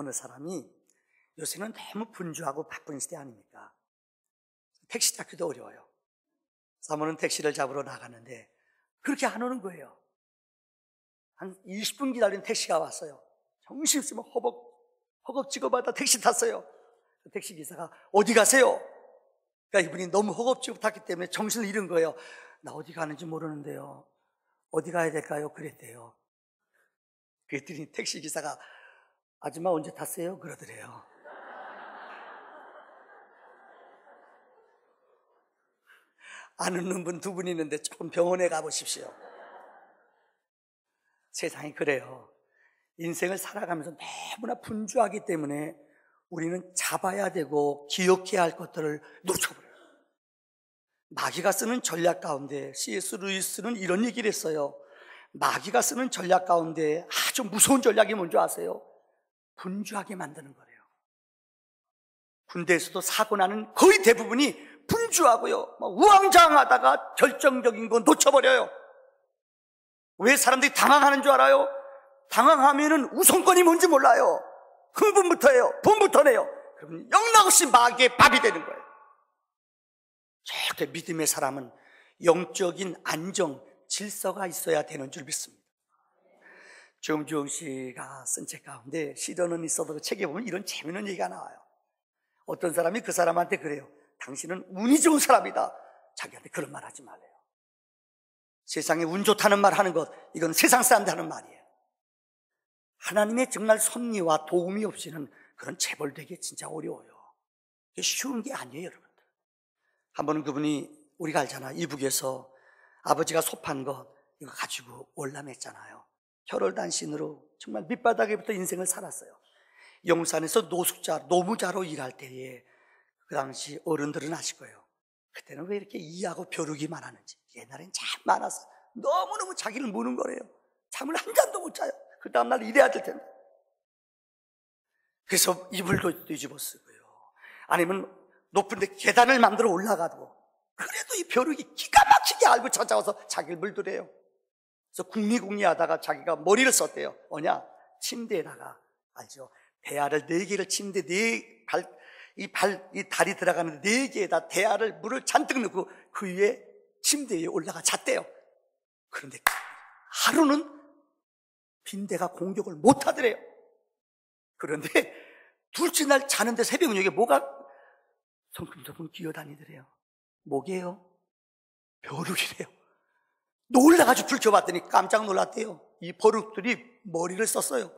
어느 사람이 요새는 너무 분주하고 바쁜 시대 아닙니까? 택시 잡기도 어려워요. 사모는 택시를 잡으러 나가는데 그렇게 안 오는 거예요. 한 20분 기다린 택시가 왔어요. 정신없으면 허겁지겁하다 택시 탔어요. 그 택시 기사가 어디 가세요? 그러니까 이분이 너무 허겁지겁 탔기 때문에 정신을 잃은 거예요. 나 어디 가는지 모르는데요. 어디 가야 될까요? 그랬대요. 그랬더니 택시 기사가 아줌마 언제 탔어요? 그러더래요. 안 웃는 분 두 분 있는데 조금 병원에 가보십시오. 세상이 그래요. 인생을 살아가면서 너무나 분주하기 때문에 우리는 잡아야 되고 기억해야 할 것들을 놓쳐버려요. 마귀가 쓰는 전략 가운데 C.S. 루이스는 이런 얘기를 했어요. 마귀가 쓰는 전략 가운데 아주 무서운 전략이 뭔지 아세요? 분주하게 만드는 거래요. 군대에서도 사고 나는 거의 대부분이 분주하고요, 우왕좌왕하다가 결정적인 거 놓쳐버려요. 왜 사람들이 당황하는 줄 알아요? 당황하면은 우선권이 뭔지 몰라요. 흥분부터 해요. 분부터 내요. 그러면 영락없이 마귀의 밥이 되는 거예요. 절대 믿음의 사람은 영적인 안정, 질서가 있어야 되는 줄 믿습니다. 정주영 씨가 쓴 책 가운데 시련은 있어도 그 책에 보면 이런 재미있는 얘기가 나와요. 어떤 사람이 그 사람한테 그래요. 당신은 운이 좋은 사람이다. 자기한테 그런 말 하지 말래요. 세상에 운 좋다는 말 하는 것, 이건 세상 사람들 하는 말이에요. 하나님의 정말 섭리와 도움이 없이는 그런 재벌되기 진짜 어려워요. 이게 쉬운 게 아니에요, 여러분들. 한 번은 그분이, 우리가 알잖아, 이북에서 아버지가 소판 것 이거 가지고 월남했잖아요. 혈혈단신으로 정말 밑바닥에부터 인생을 살았어요. 영산에서 노무자로 일할 때에 그 당시 어른들은 아실 거예요. 그때는 왜 이렇게 이하고 벼룩이 많았는지. 옛날엔 참 많았어. 너무너무 자기를 무는 거래요. 잠을 한 잔도 못 자요. 그 다음날 일해야 될 텐데. 그래서 이불도 뒤집어 쓰고요. 아니면 높은데 계단을 만들어 올라가도 그래도 이 벼룩이 기가 막히게 알고 찾아와서 자기를 물더래요. 그래서 궁리궁리 하다가 자기가 머리를 썼대요. 뭐냐? 침대에다가, 알죠? 대야를 4개를 침대 이 다리 들어가는 4개에다 대야를 물을 잔뜩 넣고 그 위에 침대 위에 올라가 잤대요. 그런데 하루는 빈대가 공격을 못 하더래요. 그런데 둘째 날 자는데 새벽녘에 뭐가 성큼성큼 기어다니더래요. 뭐게요? 벼룩이래요. 놀라가지고 불켜봤더니 깜짝 놀랐대요. 이 벼룩들이 머리를 썼어요.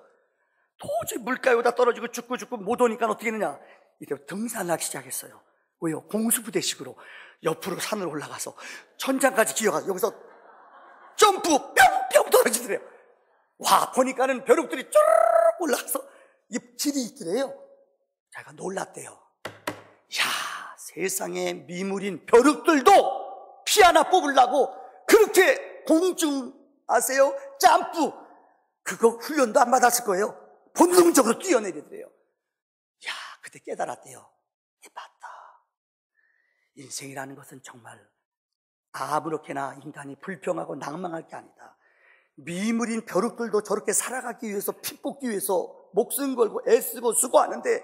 도저히 물가에다 떨어지고 죽고 못 오니까 어떻게 했느냐, 이때 등산하기 시작했어요. 왜요? 공수부대식으로 옆으로 산을 올라가서 천장까지 기어가서 여기서 점프 뿅뿅 떨어지더래요. 와, 보니까는 벼룩들이 쭉 올라가서 입질이 있더래요. 제가 놀랐대요. 야, 세상에 미물인 벼룩들도 피 하나 뽑으려고 그렇게 공중 아세요? 점프, 그거 훈련도 안 받았을 거예요. 본능적으로 뛰어내리더래요. 야, 그때 깨달았대요. 맞다. 인생이라는 것은 정말 아무렇게나 인간이 불평하고 낭망할 게 아니다. 미물인 벼룩들도 저렇게 살아가기 위해서, 피 뽑기 위해서 목숨 걸고 애쓰고 수고하는데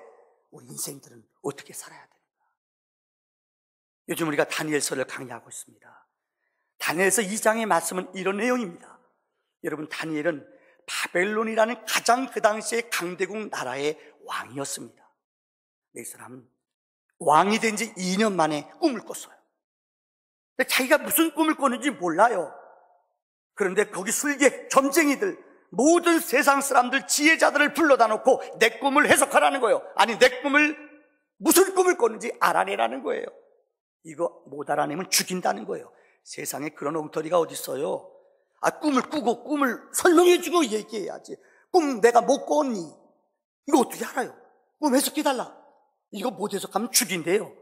우리 인생들은 어떻게 살아야 되는가? 요즘 우리가 다니엘서를 강의하고 있습니다. 다니엘서 2장의 말씀은 이런 내용입니다. 여러분, 다니엘은 바벨론이라는 가장 그 당시에 강대국 나라의 왕이었습니다. 이 사람은 왕이 된 지 2년 만에 꿈을 꿨어요. 근데 자기가 무슨 꿈을 꿨는지 몰라요. 그런데 거기 술객, 점쟁이들, 모든 세상 사람들, 지혜자들을 불러다 놓고 내 꿈을 해석하라는 거예요. 아니, 내 꿈을, 무슨 꿈을 꿨는지 알아내라는 거예요. 이거 못 알아내면 죽인다는 거예요. 세상에 그런 엉터리가 어디 있어요? 꿈을 꾸고 꿈을 설명해주고 얘기해야지. 꿈 내가 못 꿨니? 이거 어떻게 알아요? 꿈 해석해달라. 이거 못 해석하면 죽인대요.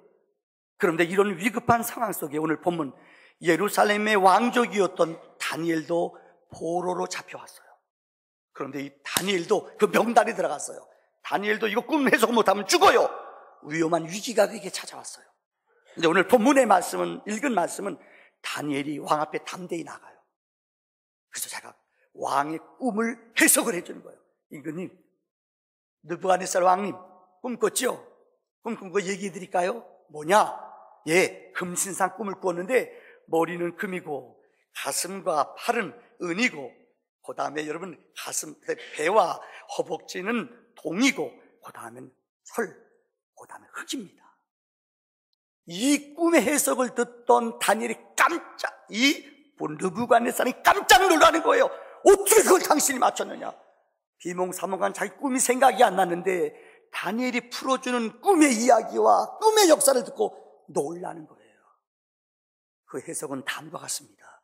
그런데 이런 위급한 상황 속에 오늘 본문, 예루살렘의 왕족이었던 다니엘도 포로로 잡혀왔어요. 그런데 이 다니엘도 그 명단에 들어갔어요. 다니엘도 이거 꿈 해석 못하면 죽어요. 위험한 위기가 그에게 찾아왔어요. 근데 오늘 본문의 말씀은, 읽은 말씀은 다니엘이 왕 앞에 담대히 나가요. 그래서 제가 왕의 꿈을 해석을 해주는 거예요. 임금님, 느부갓네살 왕님 꿈꿨죠? 꿈꾼 거 얘기해 드릴까요? 뭐냐? 예, 금신상 꿈을 꾸었는데 머리는 금이고 가슴과 팔은 은이고, 그 다음에 여러분 가슴, 배와 허벅지는 동이고, 그 다음엔 철, 그 다음에 흙입니다. 이 꿈의 해석을 듣던 다니엘이 느부갓네살이 깜짝 놀라는 거예요. 어떻게 그걸 당신이 맞췄느냐? 비몽사몽한 자기 꿈이 생각이 안 났는데 다니엘이 풀어주는 꿈의 이야기와 꿈의 역사를 듣고 놀라는 거예요. 그 해석은 다음과 같습니다.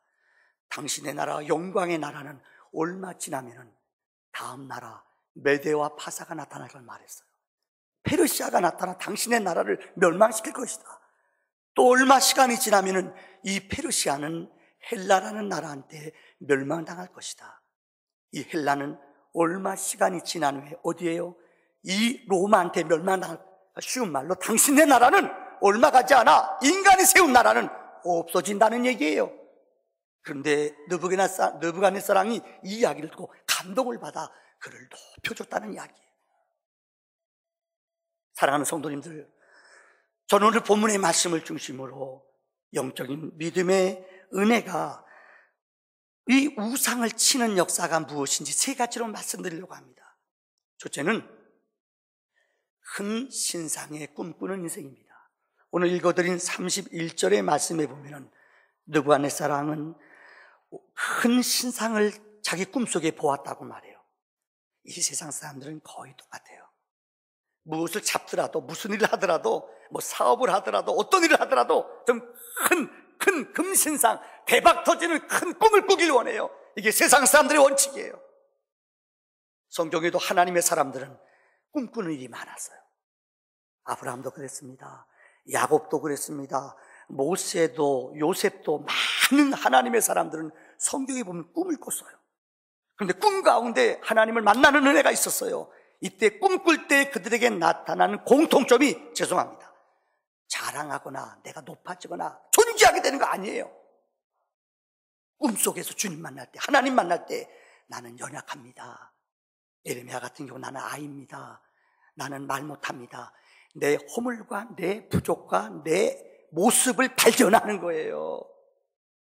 당신의 나라, 영광의 나라는 얼마 지나면은 다음 나라 메대와 파사가 나타날 걸 말했어요. 페르시아가 나타나 당신의 나라를 멸망시킬 것이다. 또 얼마 시간이 지나면은 이 페르시아는 헬라라는 나라한테 멸망당할 것이다. 이 헬라는 얼마 시간이 지난 후에 어디에요? 이 로마한테 멸망당할, 쉬운 말로 당신의 나라는 얼마 가지 않아 인간이 세운 나라는 없어진다는 얘기예요. 그런데 느부갓네살 왕이 이 이야기를 듣고 감동을 받아 그를 높여줬다는 이야기예요. 사랑하는 성도님들, 저는 오늘 본문의 말씀을 중심으로 영적인 믿음의 은혜가 이 우상을 치는 역사가 무엇인지 세 가지로 말씀드리려고 합니다. 첫째는 큰 신상의 꿈꾸는 인생입니다. 오늘 읽어드린 31절의 말씀에 보면 느부갓네살 왕은 큰 신상을 자기 꿈속에 보았다고 말해요. 이 세상 사람들은 거의 똑같아요. 무엇을 잡더라도, 무슨 일을 하더라도, 뭐 사업을 하더라도, 어떤 일을 하더라도 좀 큰 금신상, 대박 터지는 큰 꿈을 꾸길 원해요. 이게 세상 사람들의 원칙이에요. 성경에도 하나님의 사람들은 꿈꾸는 일이 많았어요. 아브라함도 그랬습니다. 야곱도 그랬습니다. 모세도, 요셉도, 많은 하나님의 사람들은 성경에 보면 꿈을 꿨어요. 그런데 꿈 가운데 하나님을 만나는 은혜가 있었어요. 이때 꿈꿀 때 그들에게 나타나는 공통점이, 죄송합니다, 자랑하거나 내가 높아지거나 존귀하게 되는 거 아니에요. 꿈속에서 주님 만날 때, 하나님 만날 때 나는 연약합니다. 예레미야 같은 경우 나는 아이입니다. 나는 말 못합니다. 내 허물과 내 부족과 내 모습을 발견하는 거예요.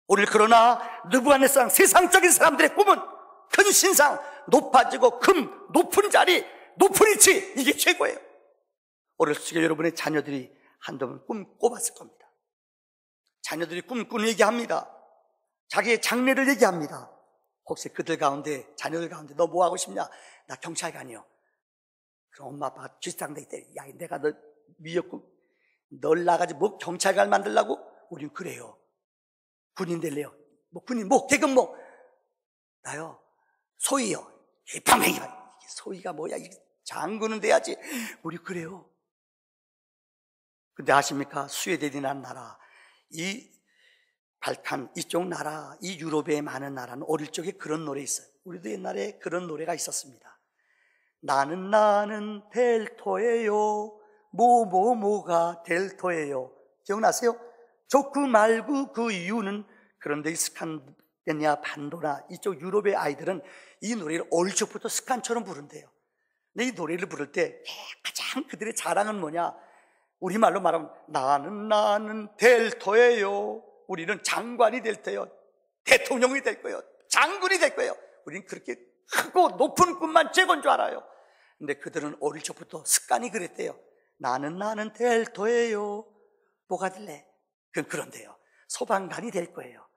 오늘 그러나 느부갓네살 세상적인 사람들의 꿈은 큰 신상, 높아지고 금, 높은 자리, 높은 위치, 이게 최고예요. 어렸을 적에 여러분의 자녀들이 한두 번 꿈 꿔봤을 겁니다. 자녀들이 꿈꾸는 얘기합니다. 자기의 장래를 얘기합니다. 혹시 그들 가운데, 자녀들 가운데 너 뭐 하고 싶냐? 나 경찰관이요. 그럼 엄마 아빠가 쥐쌍대기 때, 야, 내가 너 미역국 널 나가지고 뭐 경찰관 만들라고? 우린 그래요. 군인 될래요. 뭐 군인 뭐 계급 뭐 나요 소위요. 방맹이 소위가 뭐야? 장군은 돼야지. 우리 그래요. 근데 아십니까? 스웨덴이라는 나라, 이 발칸 이쪽 나라, 이 유럽의 많은 나라는 어릴 적에 그런 노래 있어요. 우리도 옛날에 그런 노래가 있었습니다. 나는 델토예요. 뭐가 델토예요. 기억나세요? 좋고 말고 그 이유는, 그런데 이 스칸디나비아, 판도라 이쪽 유럽의 아이들은 이 노래를 어릴 적부터 습관처럼 부른대요. 근데 이 노래를 부를 때 가장 그들의 자랑은 뭐냐? 우리말로 말하면 나는 델토예요. 우리는 장관이 될 테요. 대통령이 될 거예요. 장군이 될 거예요. 우리는 그렇게 크고 높은 꿈만 쬐건 줄 알아요. 근데 그들은 어릴 적부터 습관이 그랬대요. 나는 델토예요. 뭐가 될래? 그런데요, 소방관이 될 거예요.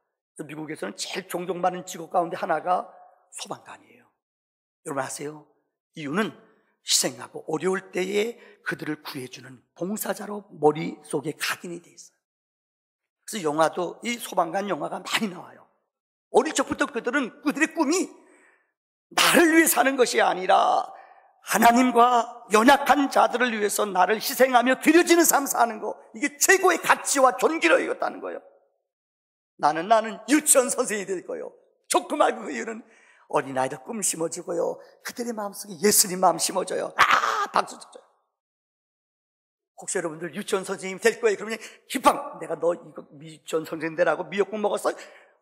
미국에서는 제일 존경받는 직업 가운데 하나가 소방관이에요. 여러분 아세요? 이유는 희생하고 어려울 때에 그들을 구해주는 봉사자로 머릿속에 각인이 돼 있어요. 그래서 영화도, 이 소방관 영화가 많이 나와요. 어릴 적부터 그들의 꿈이 나를 위해 사는 것이 아니라 하나님과 연약한 자들을 위해서 나를 희생하며 드려지는 삶 사는 거, 이게 최고의 가치와 존귀로 여겼다는 거예요. 나는 유치원 선생님이 될 거예요. 좋고 말고 그 이유는 어린아이들 꿈 심어주고요, 그들의 마음속에 예수님 마음 심어줘요. 박수 쳐줘요. 혹시 여러분들 유치원 선생님이 될 거예요? 그러면 기빵, 내가 너 이거 유치원 선생님 되라고 미역국 먹었어?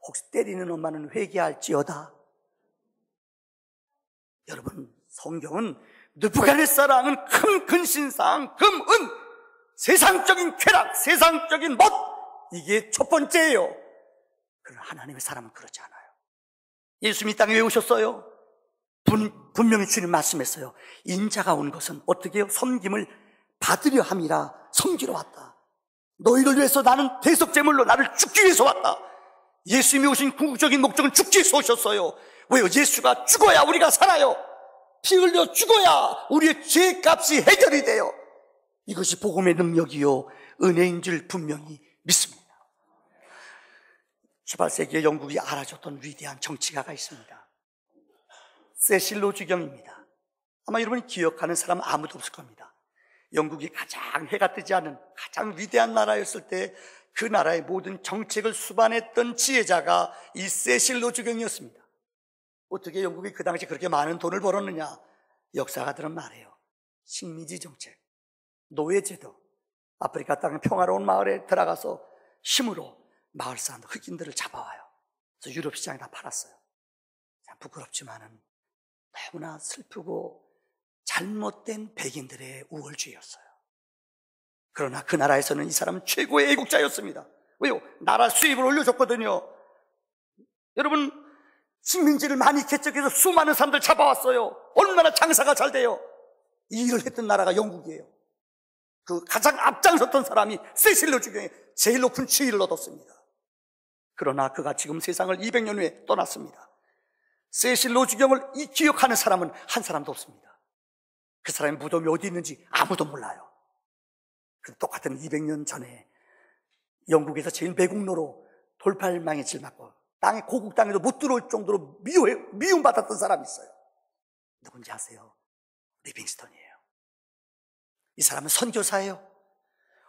혹시 때리는 엄마는 회개할지어다. 여러분, 성경은 느부갓네살왕은 큰 근신상, 금, 은, 세상적인 쾌락, 세상적인 멋, 이게 첫 번째예요. 그러나 하나님의 사람은 그렇지 않아요. 예수님이 땅에 왜 오셨어요? 분명히 주님 말씀했어요. 인자가 온 것은 어떻게 해요? 섬김을 받으려 함이라. 섬기러 왔다. 너희를 위해서 나는 대속제물로 나를 죽기 위해서 왔다. 예수님이 오신 궁극적인 목적은 죽기 위해서 오셨어요. 왜요? 예수가 죽어야 우리가 살아요. 피 흘려 죽어야 우리의 죄값이 해결이 돼요. 이것이 복음의 능력이요 은혜인 줄 분명히 믿습니다. 18세기에 영국이 알아줬던 위대한 정치가가 있습니다. 세실 로즈경입니다. 아마 여러분이 기억하는 사람은 아무도 없을 겁니다. 영국이 가장 해가 뜨지 않은 가장 위대한 나라였을 때 그 나라의 모든 정책을 수반했던 지혜자가 이 세실 로즈경이었습니다. 어떻게 영국이 그 당시 그렇게 많은 돈을 벌었느냐? 역사가들은 말해요. 식민지 정책, 노예제도, 아프리카 땅의 평화로운 마을에 들어가서 힘으로 마을 사람들, 흑인들을 잡아와요. 그래서 유럽 시장에 다 팔았어요. 참 부끄럽지만은 너무나 슬프고 잘못된 백인들의 우월주의였어요. 그러나 그 나라에서는 이 사람은 최고의 애국자였습니다. 왜요? 나라 수입을 올려줬거든요. 여러분, 식민지를 많이 개척해서 수많은 사람들 잡아왔어요. 얼마나 장사가 잘 돼요. 이 일을 했던 나라가 영국이에요. 그 가장 앞장섰던 사람이 세실 로즈경에 제일 높은 지위를 얻었습니다. 그러나 그가 지금 세상을 200년 후에 떠났습니다. 세실 로즈경을 기억하는 사람은 한 사람도 없습니다. 그 사람의 무덤이 어디 있는지 아무도 몰라요. 똑같은 200년 전에 영국에서 제일 매국노로 돌팔망에 찔맞고 땅에 고국 땅에도 못 들어올 정도로 미움받았던 사람이 있어요. 누군지 아세요? 리빙스턴이에요. 이 사람은 선교사예요.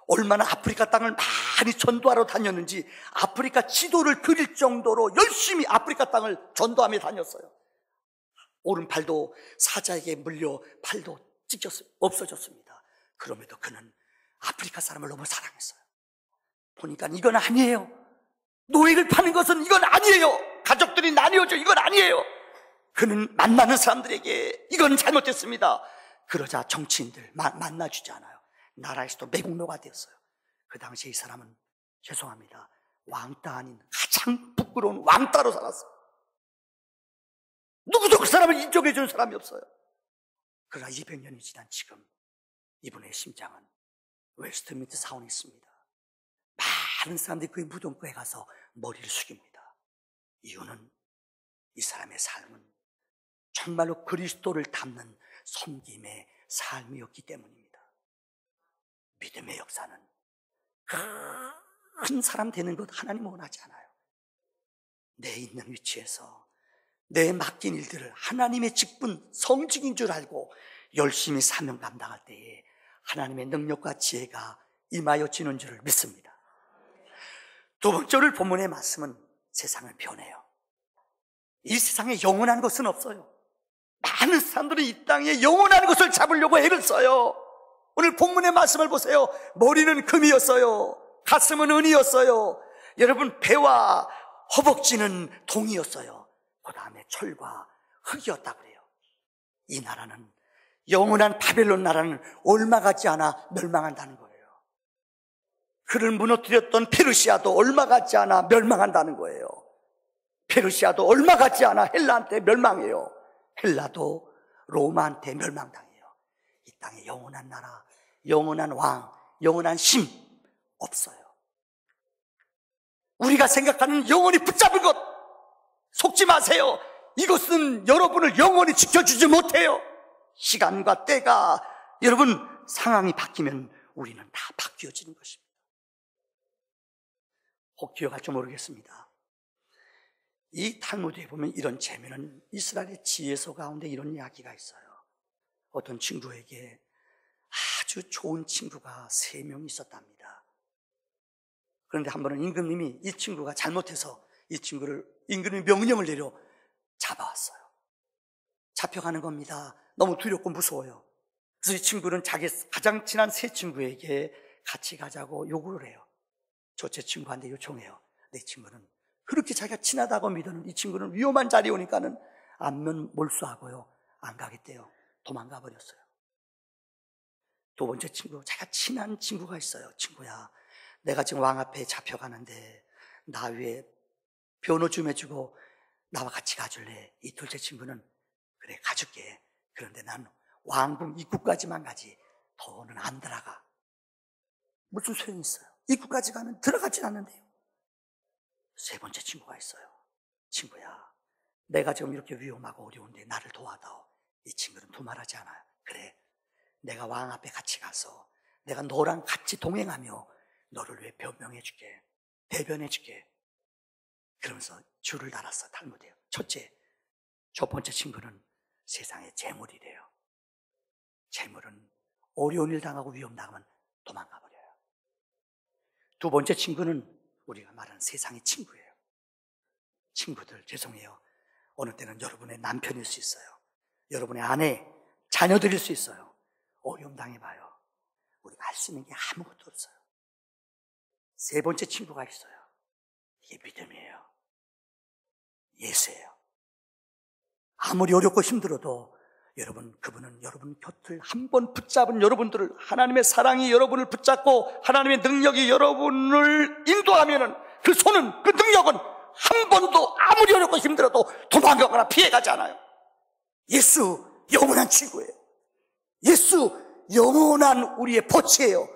얼마나 아프리카 땅을 많이 전도하러 다녔는지 아프리카 지도를 그릴 정도로 열심히 아프리카 땅을 전도하며 다녔어요. 오른팔도 사자에게 물려 팔도 없어졌습니다. 그럼에도 그는 아프리카 사람을 너무 사랑했어요. 보니까 이건 아니에요. 노예를 파는 것은 이건 아니에요. 가족들이 나뉘어져 이건 아니에요. 그는 만나는 사람들에게 이건 잘못됐습니다. 그러자 정치인들 만나주지 않아요. 나라에서도 매국노가 되었어요. 그 당시에 이 사람은 죄송합니다, 왕따 아닌 가장 부끄러운 왕따로 살았어요. 누구도 그 사람을 인정해 주는 사람이 없어요. 그러나 200년이 지난 지금 이분의 심장은 웨스트민트 사원에 있습니다. 많은 사람들이 그 무덤가에 가서 머리를 숙입니다. 이유는 이 사람의 삶은 정말로 그리스도를 담는 섬김의 삶이었기 때문입니다. 믿음의 역사는 큰 사람 되는 것 하나님은 원하지 않아요. 내 있는 위치에서 내 맡긴 일들을 하나님의 직분, 성직인 줄 알고 열심히 사명 감당할 때에 하나님의 능력과 지혜가 임하여지는 줄을 믿습니다. 두 번째로 본문의 말씀은 세상을 변해요. 이 세상에 영원한 것은 없어요. 많은 사람들은 이 땅에 영원한 것을 잡으려고 애를 써요. 오늘 본문의 말씀을 보세요. 머리는 금이었어요. 가슴은 은이었어요. 여러분, 배와 허벅지는 동이었어요. 그 다음에 철과 흙이었다 그래요. 이 나라는, 영원한 바벨론 나라는 얼마 같지 않아 멸망한다는 거예요. 그를 무너뜨렸던 페르시아도 얼마 같지 않아 멸망한다는 거예요. 페르시아도 얼마 같지 않아 헬라한테 멸망해요. 헬라도 로마한테 멸망당해요. 이 땅에 영원한 나라, 영원한 왕, 영원한 심 없어요. 우리가 생각하는 영원히 붙잡은 것 속지 마세요. 이것은 여러분을 영원히 지켜주지 못해요. 시간과 때가, 여러분, 상황이 바뀌면 우리는 다 바뀌어지는 것입니다. 혹 기억할지 모르겠습니다. 이 탈무드에 보면 이런 재미는 이스라엘의 지혜서 가운데 이런 이야기가 있어요. 어떤 친구에게 아주 좋은 친구가 3명 있었답니다. 그런데 한 번은 임금님이 이 친구가 잘못해서 이 친구를 임금님이 명령을 내려 잡아왔어요. 잡혀가는 겁니다. 너무 두렵고 무서워요. 그래서 이 친구는 자기 가장 친한 3 친구에게 같이 가자고 요구를 해요. 제 친구한테 요청해요. 내 친구는 그렇게 자기가 친하다고 믿는 이 친구는 위험한 자리에 오니까는 안면 몰수하고요, 안 가겠대요. 도망가 버렸어요. 두 번째 친구, 제가 친한 친구가 있어요. 친구야, 내가 지금 왕 앞에 잡혀가는데 나 위에 변호 좀 해주고 나와 같이 가줄래? 이 둘째 친구는 그래 가줄게. 그런데 난 왕궁 입구까지만 가지 더는 안 들어가. 무슨 소용이 있어요? 입구까지 가면 들어가진 않는데요. 세 번째 친구가 있어요. 친구야, 내가 지금 이렇게 위험하고 어려운데 나를 도와다오. 이 친구는 두말하지 않아요. 그래, 내가 왕 앞에 같이 가서 내가 너랑 같이 동행하며 너를 위해 변명해 줄게, 대변해 줄게. 그러면서 줄을 달았어. 탈무드예요. 첫째, 첫 번째 친구는 세상의 재물이래요. 재물은 어려운 일 당하고 위험 당하면 도망가 버려요. 두 번째 친구는 우리가 말하는 세상의 친구예요. 친구들, 죄송해요. 어느 때는 여러분의 남편일 수 있어요. 여러분의 아내, 자녀들일 수 있어요. 어려움 당해봐요. 우리가 할 수 있는 게 아무것도 없어요. 세 번째 친구가 있어요. 이게 믿음이에요. 예수예요. 아무리 어렵고 힘들어도 여러분, 그분은 여러분 곁을 한 번 붙잡은 여러분들을, 하나님의 사랑이 여러분을 붙잡고 하나님의 능력이 여러분을 인도하면은 그 손은, 그 능력은 한 번도 아무리 어렵고 힘들어도 도망가거나 피해가지 않아요. 예수 영원한 친구예요. 예수 영원한 우리의 보치예요.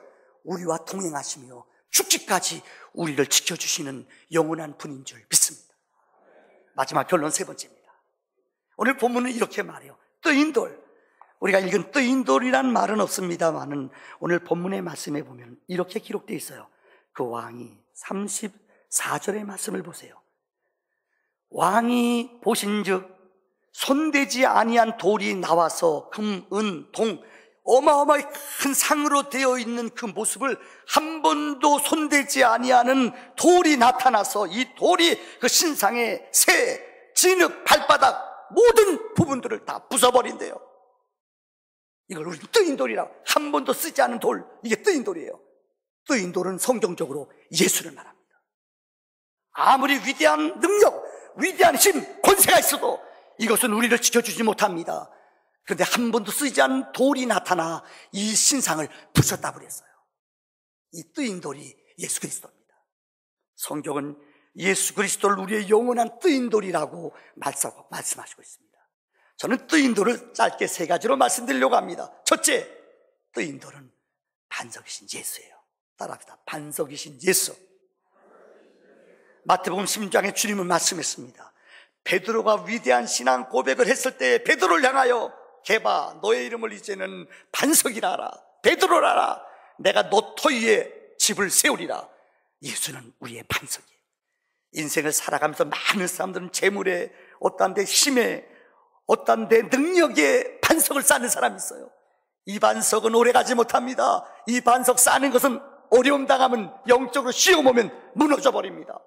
우리와 동행하시며 죽기까지 우리를 지켜주시는 영원한 분인 줄 믿습니다. 마지막 결론 세 번째입니다. 오늘 본문은 이렇게 말해요. 뜨인 돌. 우리가 읽은 뜨인 돌이란 말은 없습니다만은 오늘 본문의 말씀에 보면 이렇게 기록되어 있어요. 그 왕이 34절의 말씀을 보세요. 왕이 보신즉 손대지 아니한 돌이 나와서 금, 은, 동 어마어마하게 큰 상으로 되어 있는 그 모습을 한 번도 손대지 아니하는 돌이 나타나서 이 돌이 그 신상의 새, 진흙, 발바닥 모든 부분들을 다 부숴버린대요. 이걸 우리는 뜨인 돌이라고, 한 번도 쓰지 않은 돌, 이게 뜨인 돌이에요. 뜨인 돌은 성경적으로 예수를 말합니다. 아무리 위대한 능력, 위대한 힘, 권세가 있어도 이것은 우리를 지켜주지 못합니다. 그런데 한 번도 쓰지 않은 돌이 나타나 이 신상을 부쉈다 버렸어요. 이 뜨인 돌이 예수 그리스도입니다. 성경은 예수 그리스도를 우리의 영원한 뜨인 돌이라고 말씀하시고 있습니다. 저는 뜨인 돌을 짧게 세 가지로 말씀드리려고 합니다. 첫째, 뜨인 돌은 반석이신 예수예요. 따라합시다. 반석이신 예수. 마태복음 16장에 주님은 말씀했습니다. 베드로가 위대한 신앙 고백을 했을 때 베드로를 향하여 개바, 너의 이름을 이제는 반석이라 하라. 베드로라 하라. 내가 너 터 위에 집을 세우리라. 예수는 우리의 반석이에요. 인생을 살아가면서 많은 사람들은 재물에, 어떤 데 힘에, 어떤 데 능력에 반석을 쌓는 사람이 있어요. 이 반석은 오래가지 못합니다. 이 반석 쌓는 것은 어려움 당하면, 영적으로 시험 오면 무너져 버립니다.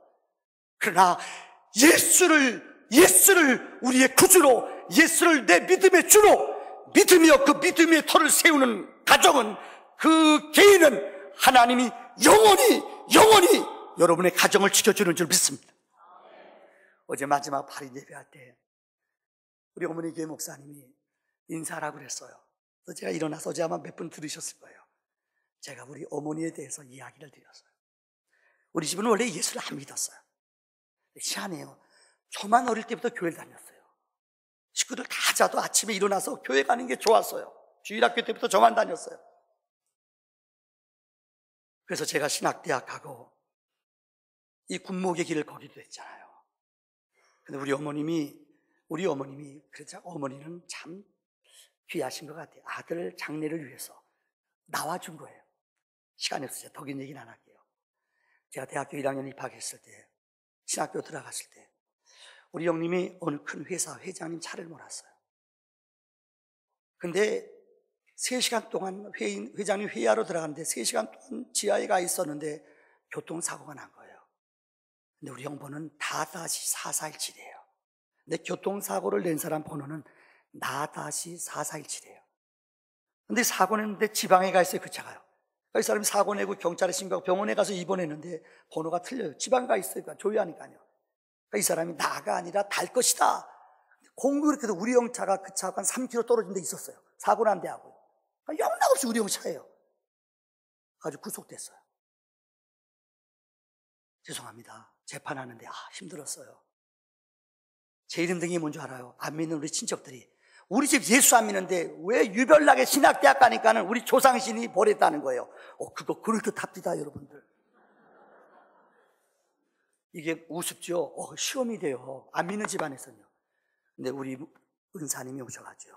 그러나 예수를 우리의 구주로, 예수를 내 믿음의 주로 믿으며 그 믿음의 터를 세우는 가정은, 그 개인은 하나님이 영원히 여러분의 가정을 지켜주는 줄 믿습니다. 어제 마지막 8일 예배할 때 우리 어머니 교회 목사님이 인사하라고 그랬어요. 그래서 제가 일어나서 어제 아마 몇 분 들으셨을 거예요. 제가 우리 어머니에 대해서 이야기를 드렸어요. 우리 집은 원래 예수를 안 믿었어요. 희한해요. 저만 어릴 때부터 교회를 다녔어요. 식구들 다 자도 아침에 일어나서 교회 가는 게 좋았어요. 주일학교 때부터 저만 다녔어요. 그래서 제가 신학대학 가고 이 군목의 길을 걷기도 했잖아요. 근데 우리 어머님이 그래서 어머니는 참 귀하신 것 같아요. 아들 장례를 위해서 나와준 거예요. 시간이 없어서 더 긴 얘기는 안 할게요. 제가 대학교 1학년 입학했을 때, 신학교 들어갔을 때 우리 형님이 어느 큰 회사 회장님 차를 몰았어요. 근데 3시간 동안 회장님 회의하러 들어갔는데 3시간 동안 지하에 가 있었는데 교통사고가 난 거예요. 근데 우리 형 번호는 나-4417이에요. 근데 교통사고를 낸 사람 번호는 나-4417이에요. 근데 사고 냈는데 지방에 가 있어요. 그 차가요. 이 사람이 사고 내고 경찰에 신고하고 병원에 가서 입원했는데 번호가 틀려요. 지방 가 있어요. 그러니까 조회하니까요. 그러니까 이 사람이 나가 아니라 달 것이다. 공교롭게도 우리 형 차가 그 차가 한 3km 떨어진 데 있었어요. 사고 난 데하고요. 영락없이 우리 형 차예요. 아주 구속됐어요. 죄송합니다. 재판하는데 힘들었어요. 제일 힘든 게 뭔지 알아요? 안 믿는 우리 친척들이 우리 집 예수 안 믿는데 왜 유별나게 신학대학 가니까는 우리 조상신이 버렸다는 거예요. 그거 그럴듯합니다, 여러분들. 이게 우습죠? 시험이 돼요. 안 믿는 집안에서는요. 근데 우리 은사님이 오셔가지고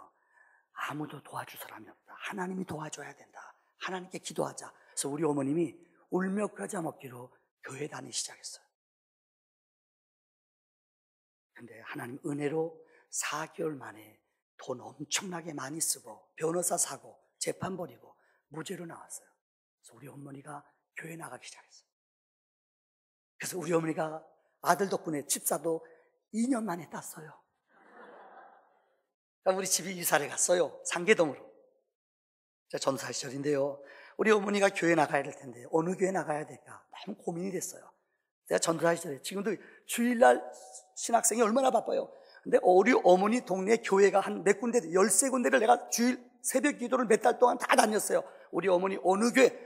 아무도 도와줄 사람이 없다. 하나님이 도와줘야 된다. 하나님께 기도하자. 그래서 우리 어머님이 울며 겨자 먹기로 교회 다니기 시작했어요. 근데 하나님 은혜로 4개월 만에 돈 엄청나게 많이 쓰고 변호사 사고 재판 벌이고 무죄로 나왔어요. 그래서 우리 어머니가 교회 나가기 시작했어요. 그래서 우리 어머니가 아들 덕분에 집사도 2년 만에 땄어요. 우리 집이 이사를 갔어요. 상계동으로. 전도사 시절인데요, 우리 어머니가 교회 나가야 될 텐데 어느 교회 나가야 될까 너무 고민이 됐어요. 제가 전도사 시절에 지금도 주일날 신학생이 얼마나 바빠요. 근데 우리 어머니 동네 교회가 한 몇 군데, 13군데를 내가 주일 새벽 기도를 몇 달 동안 다 다녔어요. 우리 어머니 어느 교회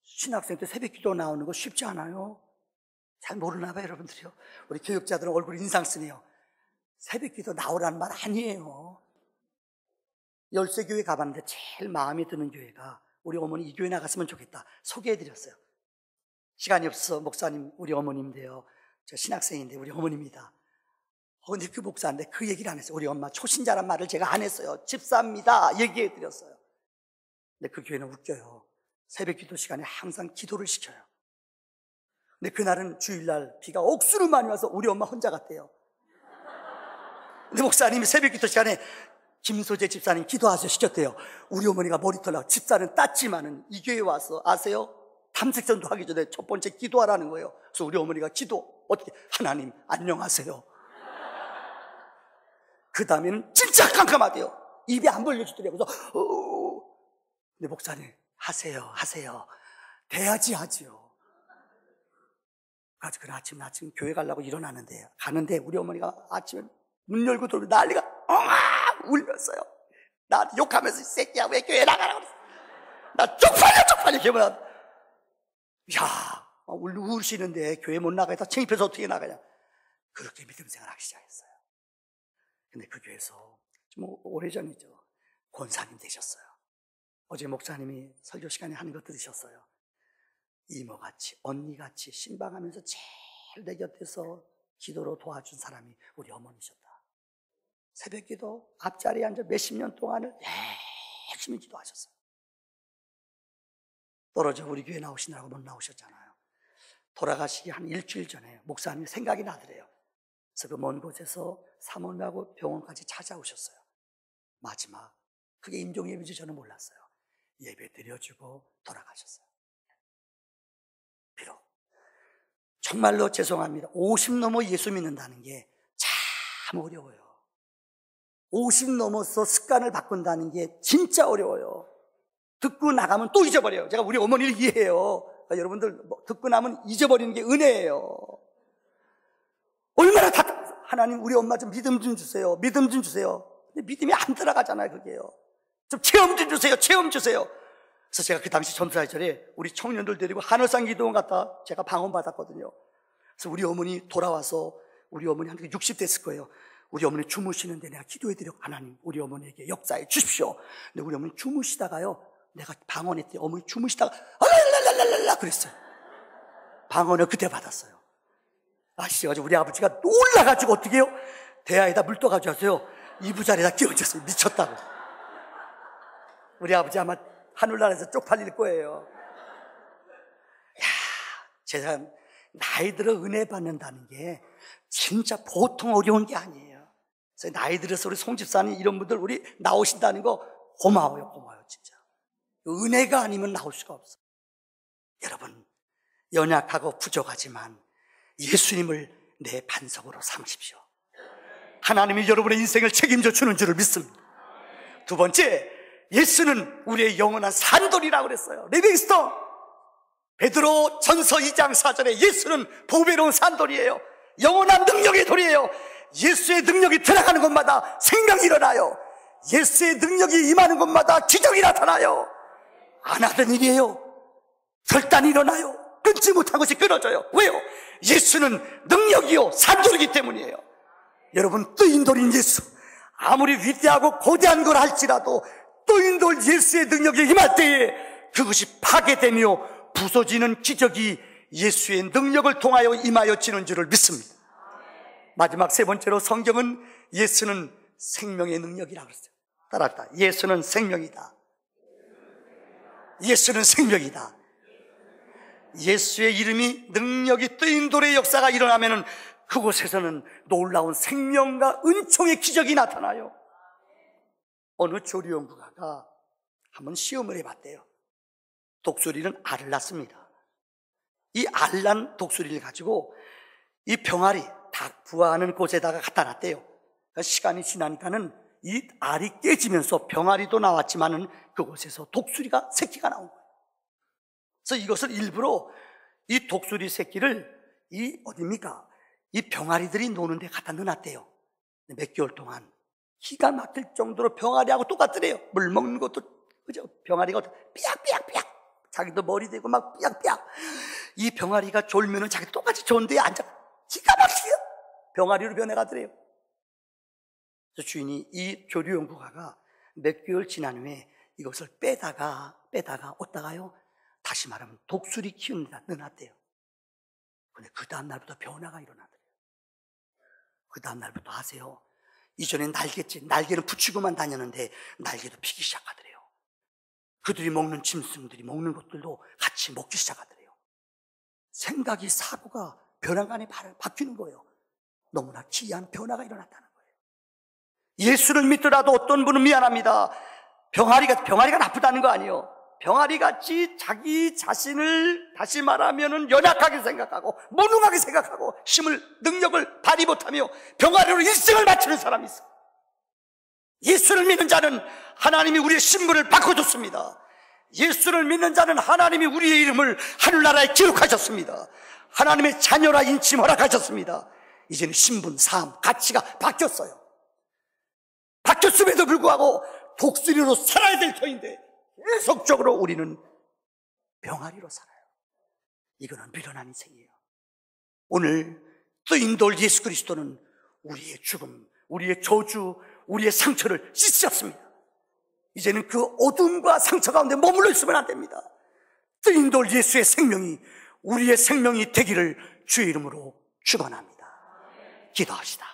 신학생 때 새벽 기도 나오는 거 쉽지 않아요. 잘 모르나 봐요, 여러분들이요. 우리 교육자들은 얼굴 인상 쓰네요. 새벽 기도 나오라는 말 아니에요. 13교회 가봤는데 제일 마음에 드는 교회가 우리 어머니 이 교회 나갔으면 좋겠다 소개해드렸어요. 시간이 없어서 목사님 우리 어머님인데요, 저 신학생인데 우리 어머님입니다. 근데 그 목사인데 그 얘기를 안 했어요. 우리 엄마 초신자란 말을 제가 안 했어요. 집사입니다 얘기해드렸어요. 근데 그 교회는 웃겨요. 새벽 기도 시간에 항상 기도를 시켜요. 근데 그날은 주일날 비가 억수로 많이 와서 우리 엄마 혼자 갔대요. 근데 목사님이 새벽 기도 시간에 김소재 집사님 기도하셔 시켰대요. 우리 어머니가 머리털나고 집사는 땄지만은 이 교회에 와서 아세요? 탐색전도 하기 전에 첫 번째 기도하라는 거예요. 그래서 우리 어머니가 기도 어떻게, 하나님 안녕하세요. 그 다음에는 진짜 깜깜하대요. 입이 안 벌려주더래요. 그래서 근데 목사님 하세요 돼야지 하지요. 그래서 그날 아침 교회 가려고 일어나는데 가는데 우리 어머니가 아침에 문 열고 들어오면 난리가 울면서요. 나 욕하면서 이 새끼야 왜 교회 나가라고 그랬어. 나 쪽팔려 기분아. 울시는데 교회 못 나가서 창피해서 어떻게 나가냐. 그렇게 믿음 생활하기 시작했어요. 근데 그 교회에서 좀 오래전이죠, 권사님 되셨어요. 어제 목사님이 설교 시간에 하는 거 들으셨어요. 이모같이 언니같이 신방하면서 제일 내 곁에서 기도로 도와준 사람이 우리 어머니셨다. 새벽 기도 앞자리에 앉아 몇십 년 동안을 열심히 기도하셨어요. 떨어져 우리 교회 나오시느라고 못 나오셨잖아요. 돌아가시기 한 일주일 전에 목사님이 생각이 나더래요. 그래서 그 먼 곳에서 사모님하고 병원까지 찾아오셨어요. 마지막 그게 임종예배인지 저는 몰랐어요. 예배 드려주고 돌아가셨어요. 비록 정말로 죄송합니다. 50 넘어 예수 믿는다는 게 참 어려워요. 50 넘어서 습관을 바꾼다는 게 진짜 어려워요. 듣고 나가면 또 잊어버려요. 제가 우리 어머니를 이해해요. 그러니까 여러분들 듣고 나면 잊어버리는 게 은혜예요. 얼마나 하나님 우리 엄마 좀 믿음 좀 주세요. 믿음 좀 주세요. 근데 믿음이 안 들어가잖아요. 그게요. 좀 체험 좀 주세요. 체험 주세요. 그래서 제가 그 당시 전도사 시절에 우리 청년들 데리고 하늘산 기도원 갔다 제가 방언 받았거든요. 그래서 우리 어머니 돌아와서 우리 어머니한테 60대 됐을 거예요. 우리 어머니 주무시는데 내가 기도해드려. 하나님 우리 어머니에게 역사해 주십시오. 근데 우리 어머니 주무시다가요, 내가 방언했더니 어머니 주무시다가 알랄랄랄랄라 그랬어요. 방언을 그때 받았어요. 아시죠? 우리 아버지가 놀라가지고 어떻게 해요? 대야에다 물 떠가지고 하세요. 이부자리에다 끼얹었어요. 미쳤다고. 우리 아버지 아마 하늘나라에서 쪽팔릴 거예요. 세상 나이 들어 은혜 받는다는 게 진짜 보통 어려운 게 아니에요. 그래서 나이 들어서 우리 송 집사님 이런 분들 우리 나오신다는 거 고마워요. 진짜. 은혜가 아니면 나올 수가 없어. 여러분, 연약하고 부족하지만 예수님을 내 반석으로 삼으십시오. 하나님이 여러분의 인생을 책임져 주는 줄을 믿습니다. 두 번째, 예수는 우리의 영원한 산돌이라고 그랬어요. 리빙스톤. 베드로 전서 2장 4절에 예수는 보배로운 산돌이에요. 영원한 능력의 돌이에요. 예수의 능력이 들어가는 곳마다 생명이 일어나요. 예수의 능력이 임하는 곳마다 기적이 나타나요. 안 하던 일이에요. 결단이 일어나요. 끊지 못한 것이 끊어져요. 왜요? 예수는 능력이요 산돌이기 때문이에요. 여러분, 뜨인돌인 예수, 아무리 위대하고 거대한 걸 할지라도 뜨인돌 예수의 능력이 임할 때에 그것이 파괴되며 부서지는 기적이 예수의 능력을 통하여 임하여지는 줄을 믿습니다. 마지막 세 번째로 성경은 예수는 생명의 능력이라고 그랬어요. 따라합시다. 예수는 생명이다. 예수는 생명이다. 예수의 이름이 능력이 뜨인돌의 역사가 일어나면은 그곳에서는 놀라운 생명과 은총의 기적이 나타나요. 어느 조류연구가가 한번 시험을 해봤대요. 독수리는 알을 낳습니다. 이 알 낳은 독수리를 가지고 이 병아리, 닭 부화하는 곳에다가 갖다 놨대요. 그러니까 시간이 지나니까는 이 알이 깨지면서 병아리도 나왔지만은 그곳에서 독수리가 새끼가 나온 거예요. 그래서 이것을 일부러 이 독수리 새끼를 이 병아리들이 노는 데 갖다 넣어놨대요. 몇 개월 동안 기가 막힐 정도로 병아리하고 똑같더래요. 물 먹는 것도, 그죠? 병아리가 삐약삐약삐약, 자기도 머리 대고 막 삐약삐약. 이 병아리가 졸면은 자기도 똑같이 좋은 데에 앉아 기가 막히게 병아리로 변해가더래요. 그래서 주인이 이 조류 연구가가 몇 개월 지난 후에 이것을 빼다가 어디다가요? 다시 말하면 독수리 키우는 데다 넣어놨대요. 근데 그 다음 날부터 변화가 일어나더래요. 그 다음 날부터 아세요? 이전엔 날개는 붙이고만 다녔는데 날개도 피기 시작하더래요. 그들이 먹는 짐승들이 먹는 것들도 같이 먹기 시작하더래요. 생각이, 사고가 변화간에 바뀌는 거예요. 너무나 기이한 변화가 일어났다는 거예요. 예수를 믿더라도 어떤 분은 미안합니다. 병아리가 나쁘다는 거 아니에요. 병아리같이 자기 자신을 다시 말하면 연약하게 생각하고 무능하게 생각하고 능력을 발휘 못하며 병아리로 일생을 마치는 사람이 있어요. 예수를 믿는 자는 하나님이 우리의 신분을 바꿔줬습니다. 예수를 믿는 자는 하나님이 우리의 이름을 하늘나라에 기록하셨습니다. 하나님의 자녀라 인침 허락하셨습니다. 이제는 신분, 삶, 가치가 바뀌었어요. 바뀌었음에도 불구하고 독수리로 살아야 될 터인데 계속적으로 우리는 병아리로 살아요. 이거는 미련한 인생이에요. 오늘 뜨인돌 예수 그리스도는 우리의 죽음, 우리의 저주, 우리의 상처를 씻으셨습니다. 이제는 그 어둠과 상처 가운데 머물러 있으면 안 됩니다. 뜨인돌 예수의 생명이 우리의 생명이 되기를 주의 이름으로 축원합니다. 기도합시다.